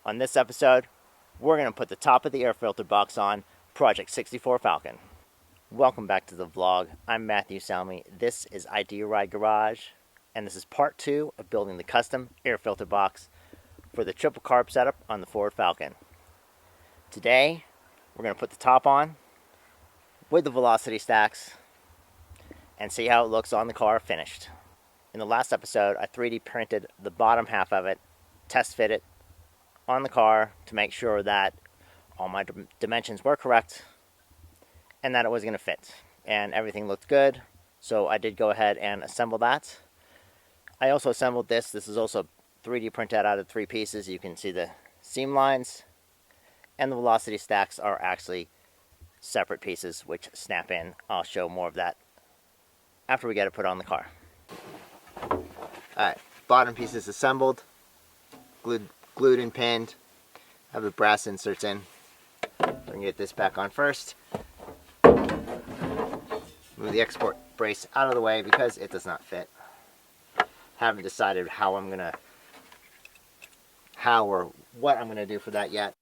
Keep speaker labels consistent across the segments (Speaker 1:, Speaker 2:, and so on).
Speaker 1: On this episode, we're going to put the top of the air filter box on Project 64 Falcon. Welcome back to the vlog. I'm Matthew Salmi. This is ID Ride Garage, and this is part 2 of building the custom air filter box for the triple carb setup on the Ford Falcon. Today, we're going to put the top on with the velocity stacks and see how it looks on the car finished. In the last episode, I 3D printed the bottom half of it, test fit it on the car to make sure that all my dimensions were correct and that it was going to fit. And everything looked good, so I did go ahead and assemble that. I also assembled this. This is also 3D printed out of 3 pieces. You can see the seam lines, and the velocity stacks are actually separate pieces which snap in. I'll show more of that after we get it put on the car. Alright, bottom piece is assembled, glued and pinned. I have the brass inserts in. I'm going to get this back on first. Move the export brace out of the way because it does not fit. Haven't decided how or what I'm going to do for that yet.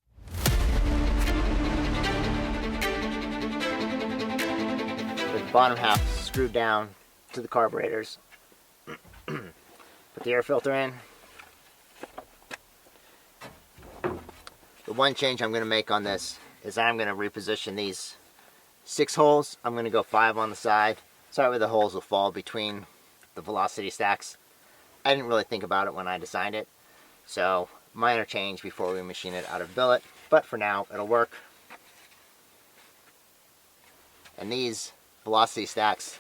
Speaker 1: With the bottom half screwed down to the carburetors. Put the air filter in. The one change I'm going to make on this is I'm going to reposition these 6 holes. I'm going to go 5 on the side. So that way the holes will fall between the velocity stacks. I didn't really think about it when I designed it. So minor change before we machine it out of billet. But for now, it'll work. And these velocity stacks,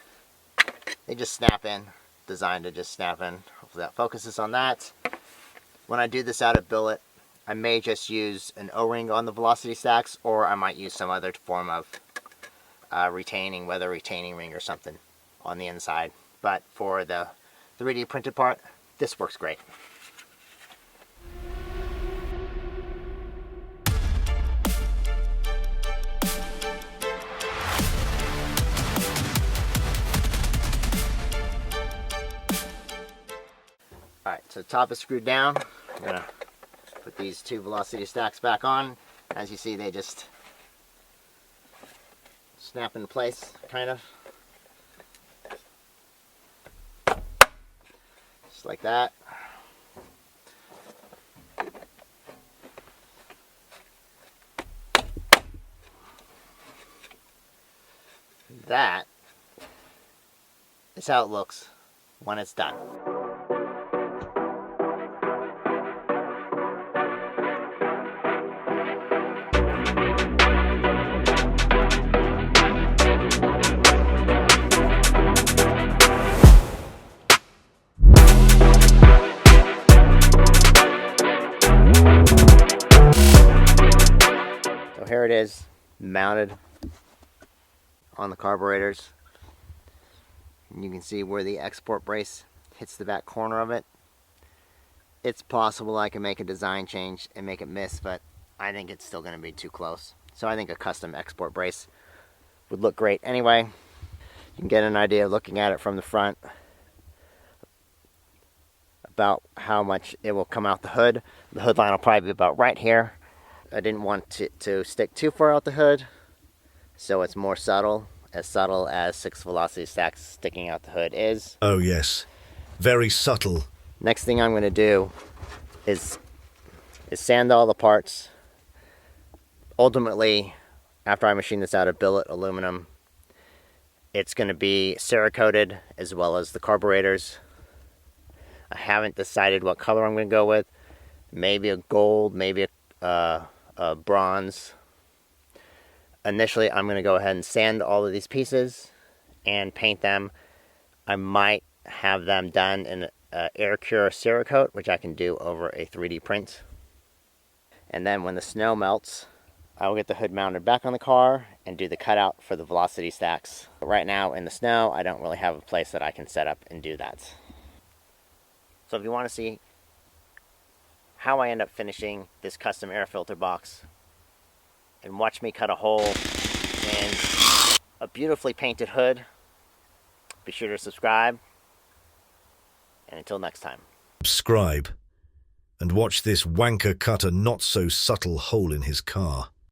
Speaker 1: they just snap in. Designed to just snap in. Hopefully that focuses on that. When I do this out of billet, I may just use an O-ring on the velocity stacks, or I might use some other form of retaining, whether a retaining ring or something on the inside. But for the 3D printed part, this works great. Alright, so the top is screwed down. I'm going to put these 2 velocity stacks back on. As you see, they just snap into place, kind of. Just like that. That is how it looks when it's done. So here it is, mounted on the carburetors. And you can see where the export brace hits the back corner of it. It's possible I can make a design change and make it miss, but I think it's still going to be too close. So I think a custom export brace would look great anyway. You can get an idea looking at it from the front about how much it will come out the hood. The hood line will probably be about right here. I didn't want to stick too far out the hood, so it's more subtle as 6 velocity stacks sticking out the hood is.
Speaker 2: Oh yes, very subtle.
Speaker 1: Next thing I'm going to do is sand all the parts. Ultimately, after I machine this out of billet aluminum, it's going to be Cerakoted as well as the carburetors. I haven't decided what color I'm going to go with. Maybe a gold, maybe a bronze. Initially, I'm going to go ahead and sand all of these pieces and paint them. I might have them done in air cure Cerakote, which I can do over a 3D print. And then when the snow melts, I will get the hood mounted back on the car and do the cutout for the velocity stacks. But right now in the snow, I don't really have a place that I can set up and do that. So if you want to see how I end up finishing this custom air filter box and watch me cut a hole in a beautifully painted hood, be sure to subscribe. And until next time.
Speaker 2: Subscribe. and watch this wanker cut a not-so-subtle hole in his car.